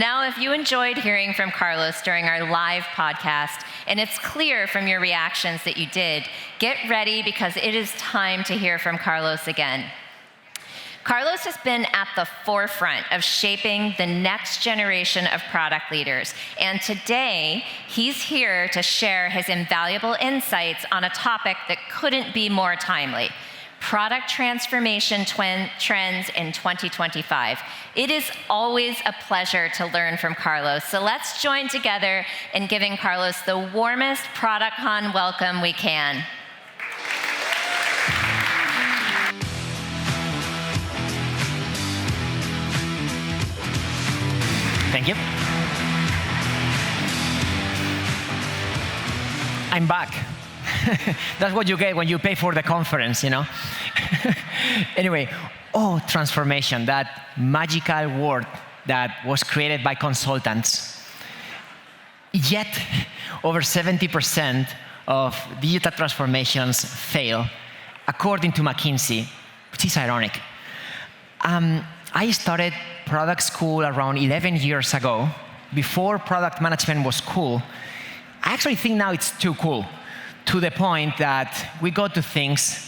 Now, if you enjoyed hearing from Carlos during our live podcast, and it's clear from your reactions that you did, get ready because it is time to hear from Carlos again. Carlos has been at the forefront of shaping the next generation of product leaders, and today he's here to share his invaluable insights on a topic that couldn't be more timely: product transformation trends in 2025. It is always a pleasure to learn from Carlos, so let's join together in giving Carlos the warmest ProductCon welcome we can. Thank you. I'm back. That's what you get when you pay for the conference, you know? Anyway, transformation, that magical word that was created by consultants. Yet, over 70% of digital transformations fail, according to McKinsey, which is ironic. I started product school around 11 years ago, before product management was cool. I actually think now it's too cool, to the point that we go to things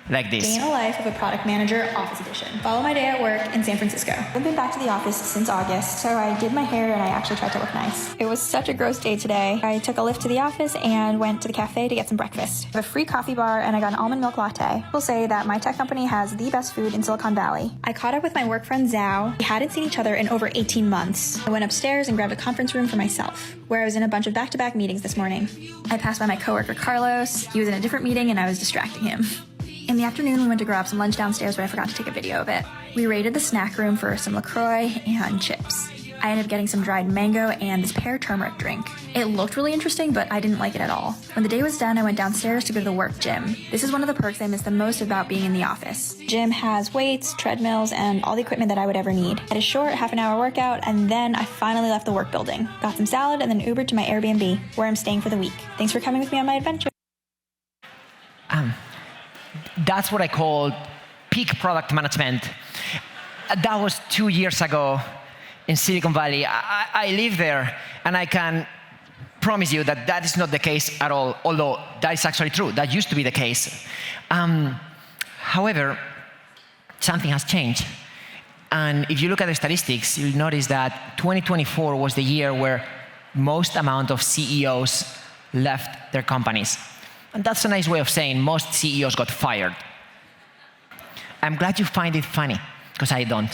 like this. Day in the life of a product manager, office edition. Follow my day at work in San Francisco. I've been back to the office since August, so I did my hair and I actually tried to look nice. It was such a gross day today. I took a lift to the office and went to the cafe to get some breakfast. I have a free coffee bar and I got an almond milk latte. We'll say that my tech company has the best food in Silicon Valley. I caught up with my work friend Zhao. We hadn't seen each other in over 18 months. I went upstairs and grabbed a conference room for myself, where I was in a bunch of back-to-back meetings this morning. I passed by my coworker Carlos. He was in a different meeting and I was distracting him. In the afternoon, we went to grab some lunch downstairs, but I forgot to take a video of it. We raided the snack room for some LaCroix and chips. I ended up getting some dried mango and this pear turmeric drink. It looked really interesting, but I didn't like it at all. When the day was done, I went downstairs to go to the work gym. This is one of the perks I miss the most about being in the office. Gym has weights, treadmills, and all the equipment that I would ever need. I had a short half-an-hour workout, and then I finally left the work building. Got some salad and then Ubered to my Airbnb, where I'm staying for the week. Thanks for coming with me on my adventure. That's what I call peak product management. That was 2 years ago in Silicon Valley. I live there, and I can promise you that that is not the case at all, although that is actually true. That used to be the case. However, something has changed. And if you look at the statistics, you'll notice that 2024 was the year where most amount of CEOs left their companies. And that's a nice way of saying most CEOs got fired. I'm glad you find it funny, because I don't.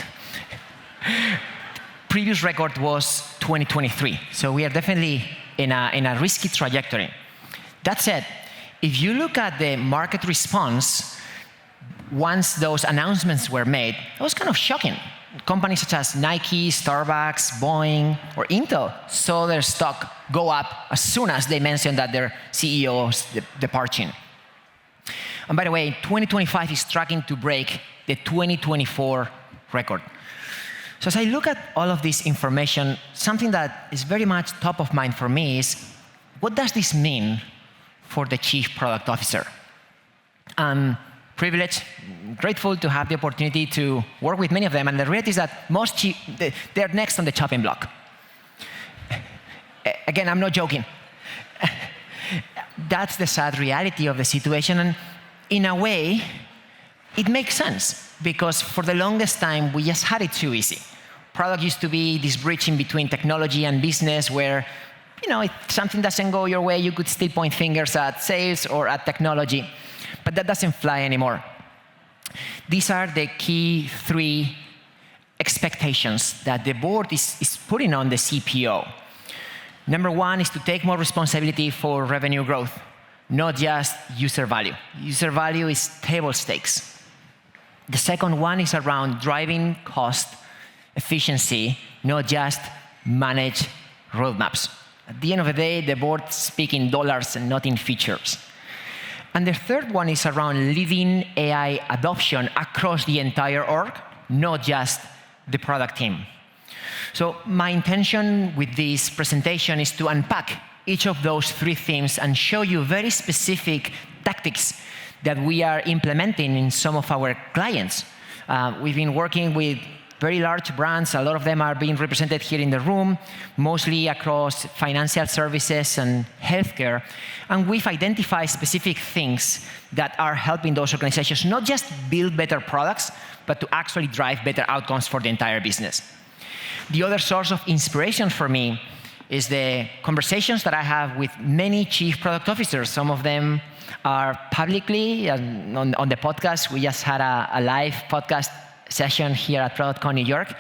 Previous record was 2023, so we are definitely in a risky trajectory. That said, if you look at the market response, once those announcements were made, it was kind of shocking. Companies such as Nike, Starbucks, Boeing, or Intel saw their stock go up as soon as they mentioned that their CEO is departing. And by the way, 2025 is tracking to break the 2024 record. So as I look at all of this information, something that is very much top of mind for me is, what does this mean for the Chief Product Officer? I'm privileged, grateful to have the opportunity to work with many of them, and the reality is that they're next on the chopping block. Again, I'm not joking. That's the sad reality of the situation, and in a way, it makes sense, because for the longest time, we just had it too easy. Product used to be this bridge in between technology and business where, if something doesn't go your way, you could still point fingers at sales or at technology. But that doesn't fly anymore. These are the key 3 expectations that the board is putting on the CPO. Number 1 is to take more responsibility for revenue growth, not just user value. User value is table stakes. The second one is around driving cost efficiency, not just manage roadmaps. At the end of the day, the board speaks in dollars and not in features. And the third one is around leading AI adoption across the entire org, not just the product team. So my intention with this presentation is to unpack each of those 3 themes and show you very specific tactics that we are implementing in some of our clients. We've been working with very large brands. A lot of them are being represented here in the room, mostly across financial services and healthcare. And we've identified specific things that are helping those organizations not just build better products, but to actually drive better outcomes for the entire business. The other source of inspiration for me is the conversations that I have with many chief product officers. Some of them are publicly on the podcast. We just had a live podcast session here at ProductCon New York.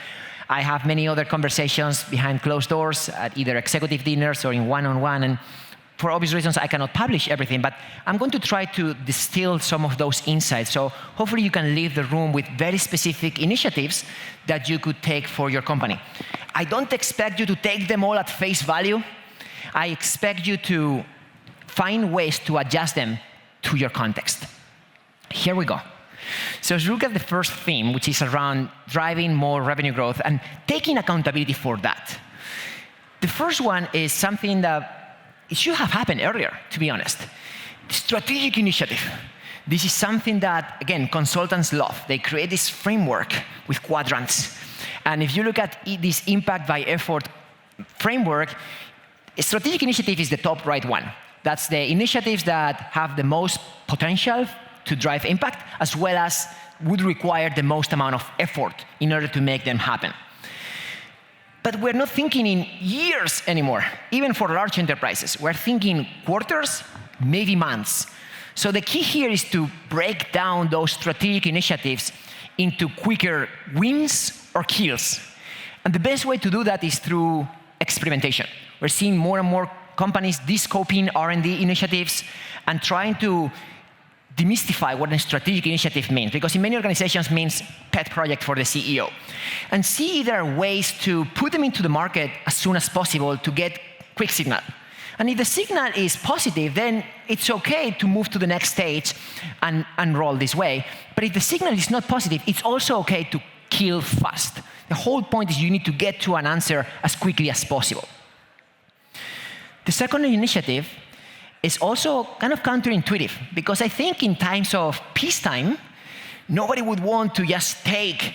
I have many other conversations behind closed doors at either executive dinners or in one-on-one. And for obvious reasons, I cannot publish everything, but I'm going to try to distill some of those insights. So hopefully you can leave the room with very specific initiatives that you could take for your company. I don't expect you to take them all at face value. I expect you to find ways to adjust them to your context. Here we go. So let's look at the first theme, which is around driving more revenue growth and taking accountability for that. The first one is something that it should have happened earlier, to be honest. Strategic initiative. This is something that, again, consultants love. They create this framework with quadrants. And if you look at this impact by effort framework, a strategic initiative is the top right one. That's the initiatives that have the most potential to drive impact, as well as would require the most amount of effort in order to make them happen. But we're not thinking in years anymore, even for large enterprises. We're thinking quarters, maybe months. So the key here is to break down those strategic initiatives into quicker wins or kills. And the best way to do that is through experimentation. We're seeing more and more companies de-scoping R&D initiatives and trying to demystify what a strategic initiative means, because in many organizations it means pet project for the CEO. And see there are ways to put them into the market as soon as possible to get quick signal. And if the signal is positive, then it's okay to move to the next stage and roll this way. But if the signal is not positive, it's also okay to kill fast. The whole point is you need to get to an answer as quickly as possible. The second initiative is also kind of counterintuitive, because I think in times of peacetime, nobody would want to just take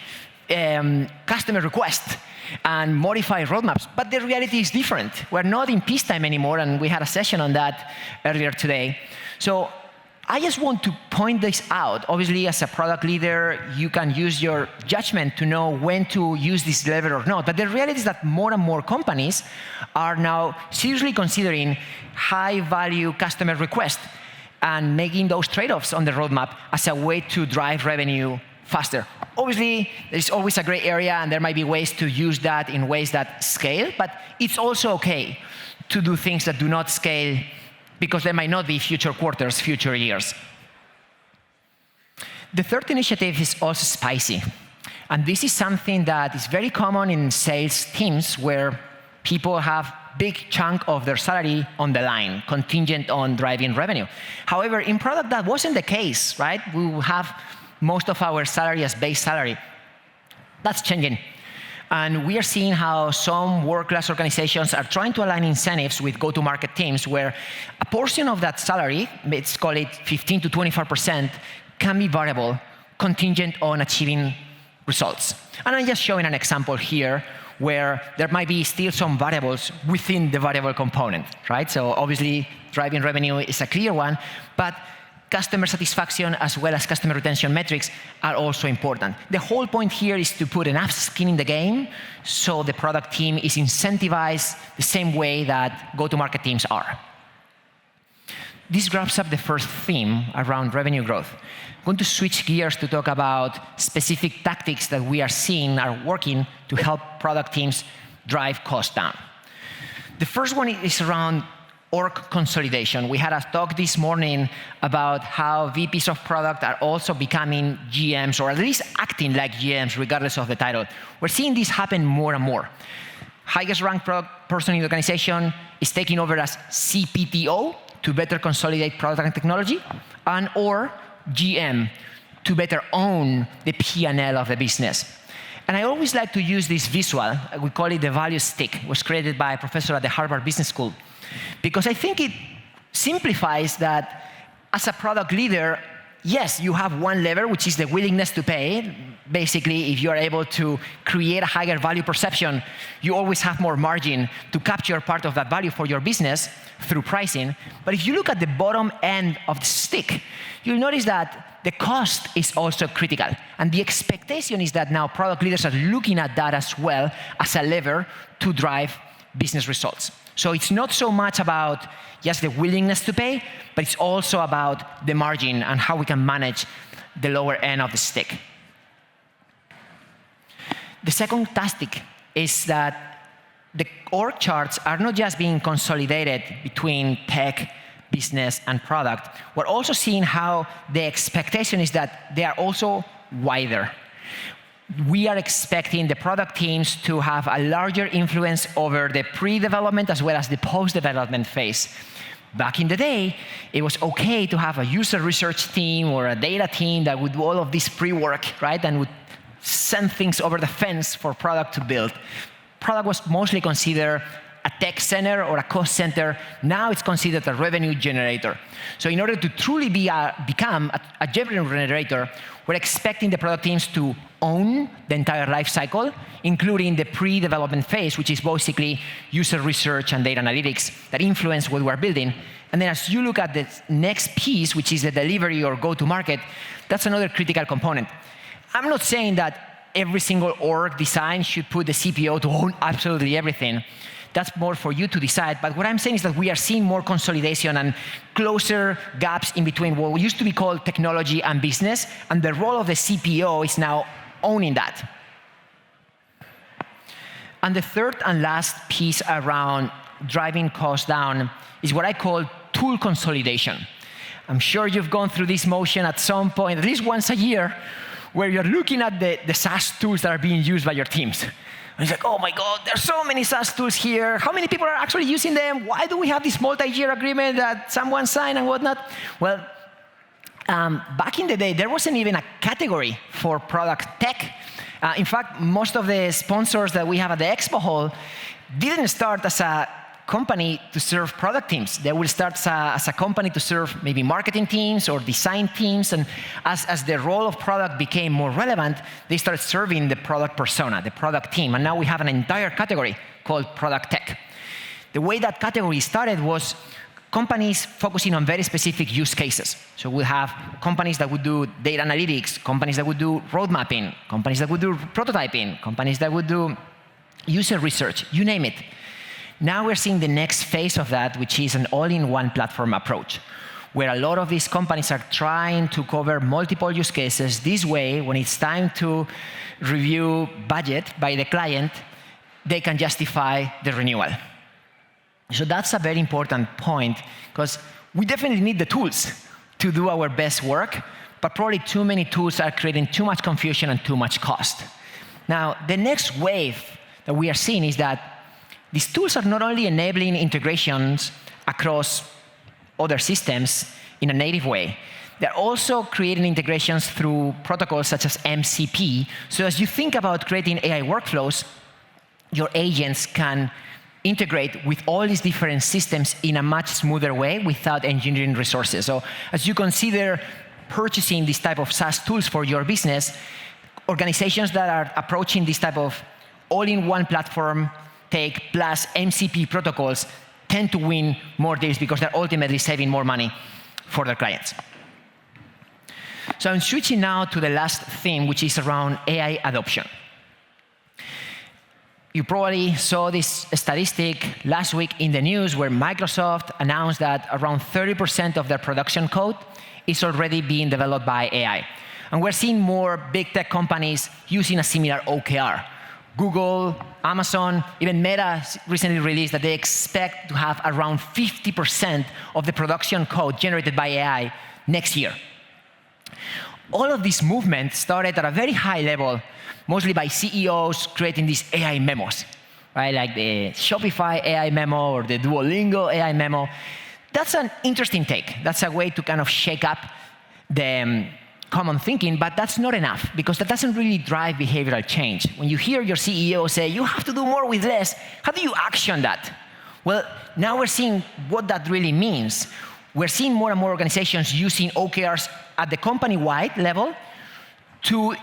customer requests and modify roadmaps. But the reality is different. We're not in peacetime anymore, and we had a session on that earlier today. So I just want to point this out. Obviously, as a product leader, you can use your judgment to know when to use this lever or not. But the reality is that more and more companies are now seriously considering high-value customer requests and making those trade-offs on the roadmap as a way to drive revenue faster. Obviously, there's always a gray area, and there might be ways to use that in ways that scale, but it's also okay to do things that do not scale, because there might not be future quarters, future years. The third initiative is also spicy. And this is something that is very common in sales teams where people have big chunk of their salary on the line, contingent on driving revenue. However, in product, that wasn't the case, right? We will have most of our salary as base salary. That's changing. And we are seeing how some world-class organizations are trying to align incentives with go-to-market teams where a portion of that salary, let's call it 15 to 25%, can be variable, contingent on achieving results. And I'm just showing an example here where there might be still some variables within the variable component, right? So obviously, driving revenue is a clear one, but customer satisfaction as well as customer retention metrics are also important. The whole point here is to put enough skin in the game so the product team is incentivized the same way that go-to-market teams are. This wraps up the first theme around revenue growth. I'm going to switch gears to talk about specific tactics that we are seeing are working to help product teams drive costs down. The first one is around org consolidation. We had a talk this morning about how VPs of product are also becoming GMs, or at least acting like GMs, regardless of the title. We're seeing this happen more and more. Highest ranked product person in the organization is taking over as CPTO to better consolidate product and technology, and or GM to better own the P&L of the business. And I always like to use this visual. We call it the value stick. It was created by a professor at the Harvard Business School, because I think it simplifies that as a product leader, yes, you have one lever, which is the willingness to pay. Basically, if you're able to create a higher value perception, you always have more margin to capture part of that value for your business through pricing. But if you look at the bottom end of the stick, you'll notice that the cost is also critical. And the expectation is that now product leaders are looking at that as well as a lever to drive business results. So it's not so much about just the willingness to pay, but it's also about the margin and how we can manage the lower end of the stick. The second tactic is that the org charts are not just being consolidated between tech, business, and product. We're also seeing how the expectation is that they are also wider. We are expecting the product teams to have a larger influence over the pre-development as well as the post-development phase. Back in the day, it was okay to have a user research team or a data team that would do all of this pre-work, right, and would send things over the fence for product to build. Product was mostly considered a tech center or a cost center. Now it's considered a revenue generator. So in order to truly become a revenue generator, we're expecting the product teams to own the entire life cycle, including the pre-development phase, which is basically user research and data analytics that influence what we're building. And then as you look at the next piece, which is the delivery or go-to-market, that's another critical component. I'm not saying that every single org design should put the CPO to own absolutely everything. That's more for you to decide. But what I'm saying is that we are seeing more consolidation and closer gaps in between what used to be called technology and business, and the role of the CPO is now owning that. And the third and last piece around driving costs down is what I call tool consolidation. I'm sure you've gone through this motion at some point, at least once a year, where you're looking at the SaaS tools that are being used by your teams. And it's like, oh my God, there's so many SaaS tools here. How many people are actually using them? Why do we have this multi-year agreement that someone signed and whatnot? Well, back in the day, there wasn't even a category for product tech. In fact, most of the sponsors that we have at the Expo Hall didn't start as a company to serve product teams. They will start as a company to serve maybe marketing teams or design teams. And as the role of product became more relevant, they started serving the product persona, the product team. And now we have an entire category called product tech. The way that category started was companies focusing on very specific use cases. So we'll have companies that would do data analytics, companies that would do road mapping, companies that would do prototyping, companies that would do user research, you name it. Now we're seeing the next phase of that, which is an all-in-one platform approach, where a lot of these companies are trying to cover multiple use cases. This way, when it's time to review budget by the client, they can justify the renewal. So that's a very important point, because we definitely need the tools to do our best work, but probably too many tools are creating too much confusion and too much cost. Now, the next wave that we are seeing is that these tools are not only enabling integrations across other systems in a native way, they're also creating integrations through protocols such as MCP. So as you think about creating AI workflows, your agents can integrate with all these different systems in a much smoother way without engineering resources. So as you consider purchasing this type of SaaS tools for your business, organizations that are approaching this type of all-in-one platform take plus MCP protocols tend to win more deals because they're ultimately saving more money for their clients. So I'm switching now to the last theme, which is around AI adoption. You probably saw this statistic last week in the news where Microsoft announced that around 30% of their production code is already being developed by AI. And we're seeing more big tech companies using a similar OKR. Google, Amazon, even Meta recently released that they expect to have around 50% of the production code generated by AI next year. All of this movement started at a very high level, mostly by CEOs creating these AI memos, right? Like the Shopify AI memo or the Duolingo AI memo. That's an interesting take. That's a way to kind of shake up the common thinking, but that's not enough because that doesn't really drive behavioral change. When you hear your CEO say, you have to do more with less, how do you action that? Well, now we're seeing what that really means. We're seeing more and more organizations using OKRs at the company-wide level to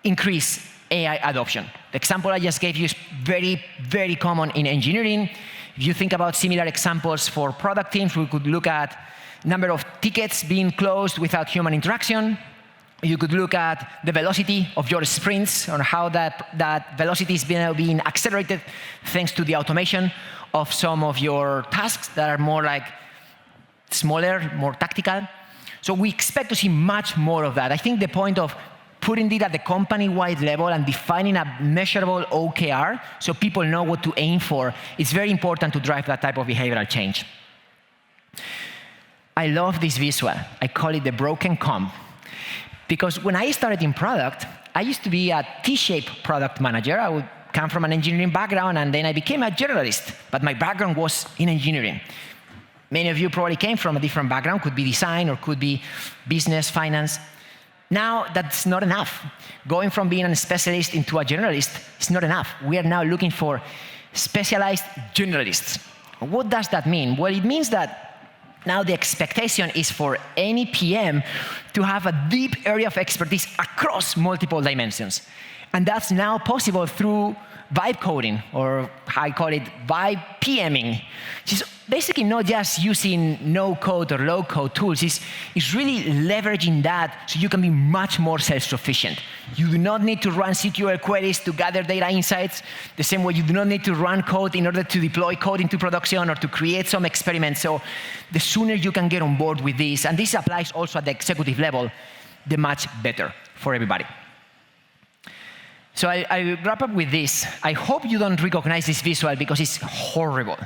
increase AI adoption. The example I just gave you is very, very common in engineering. If you think about similar examples for product teams, we could look at number of tickets being closed without human interaction. You could look at the velocity of your sprints, or how that velocity is being accelerated thanks to the automation of some of your tasks that are more like smaller, more tactical. So we expect to see much more of that. I think the point of putting it at the company-wide level and defining a measurable OKR so people know what to aim for is very important to drive that type of behavioral change. I love this visual. I call it the broken comb. Because when I started in product, I used to be a T-shaped product manager. I would come from an engineering background, and then I became a generalist. But my background was in engineering. Many of you probably came from a different background, could be design or could be business, finance. Now, that's not enough. Going from being a specialist into a generalist is not enough. We are now looking for specialized generalists. What does that mean? Well, it means that now the expectation is for any PM to have a deep area of expertise across multiple dimensions. And that's now possible through vibe coding, or I call it vibe PMing, which is basically not just using no-code or low-code tools. It's really leveraging that so you can be much more self-sufficient. You do not need to run SQL queries to gather data insights, the same way you do not need to run code in order to deploy code into production or to create some experiments. So the sooner you can get on board with this, and this applies also at the executive level, the much better for everybody. So I wrap up with this. I hope you don't recognize this visual because it's horrible.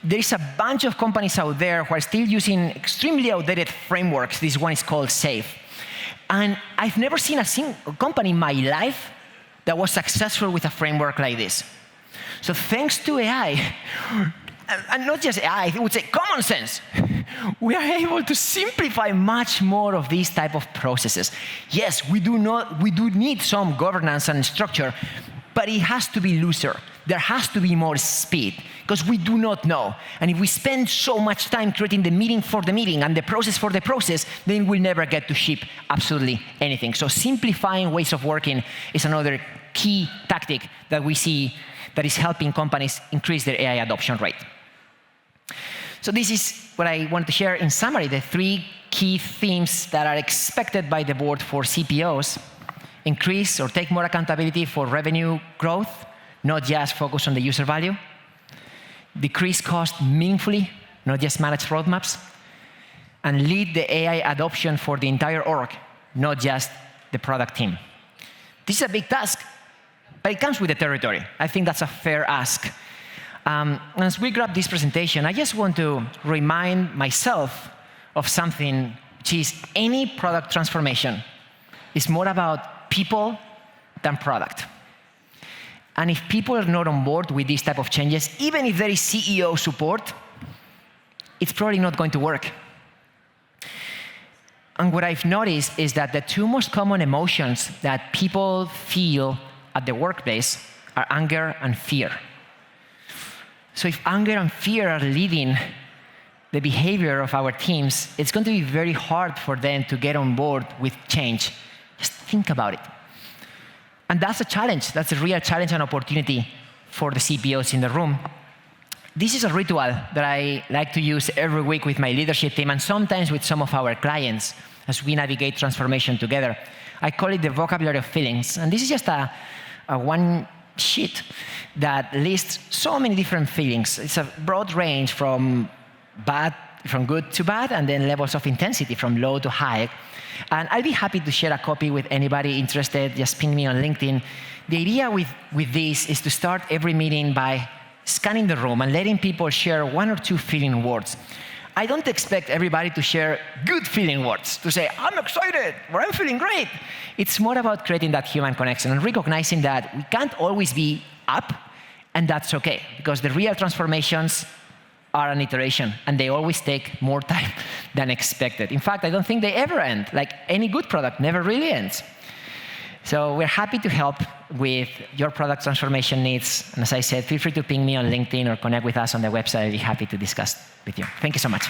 There is a bunch of companies out there who are still using extremely outdated frameworks. This one is called SAFe. And I've never seen a single company in my life that was successful with a framework like this. So thanks to AI, and not just AI, I would say common sense, we are able to simplify much more of these type of processes. Yes, we do need some governance and structure, but it has to be looser. There has to be more speed, because we do not know. And if we spend so much time creating the meeting for the meeting and the process for the process, then we'll never get to ship absolutely anything. So simplifying ways of working is another key tactic that we see that is helping companies increase their AI adoption rate. So this is what I wanted to share in summary, the 3 key themes that are expected by the board for CPOs: increase or take more accountability for revenue growth, not just focus on the user value; decrease cost meaningfully, not just manage roadmaps; and lead the AI adoption for the entire org, not just the product team. This is a big task, but it comes with the territory. I think that's a fair ask. As we grab this presentation, I just want to remind myself of something, which is any product transformation is more about people than product. And if people are not on board with these type of changes, even if there is CEO support, it's probably not going to work. And what I've noticed is that the 2 most common emotions that people feel at the workplace are anger and fear. So if anger and fear are leading the behavior of our teams, it's going to be very hard for them to get on board with change. Just think about it. And that's a challenge. That's a real challenge and opportunity for the CPOs in the room. This is a ritual that I like to use every week with my leadership team, and sometimes with some of our clients as we navigate transformation together. I call it the vocabulary of feelings. And this is just a one sheet that lists so many different feelings. It's a broad range from good to bad, and then levels of intensity from low to high. And I'll be happy to share a copy with anybody interested. Just ping me on LinkedIn. The idea with this is to start every meeting by scanning the room and letting people share 1 or 2 feeling words. I don't expect everybody to share good feeling words, to say, I'm excited, or I'm feeling great. It's more about creating that human connection and recognizing that we can't always be up, and that's okay, because the real transformations are an iteration, and they always take more time than expected. In fact, I don't think they ever end. Like any good product never really ends. So we're happy to help with your product transformation needs. And as I said, feel free to ping me on LinkedIn or connect with us on the website. I'll be happy to discuss with you. Thank you so much.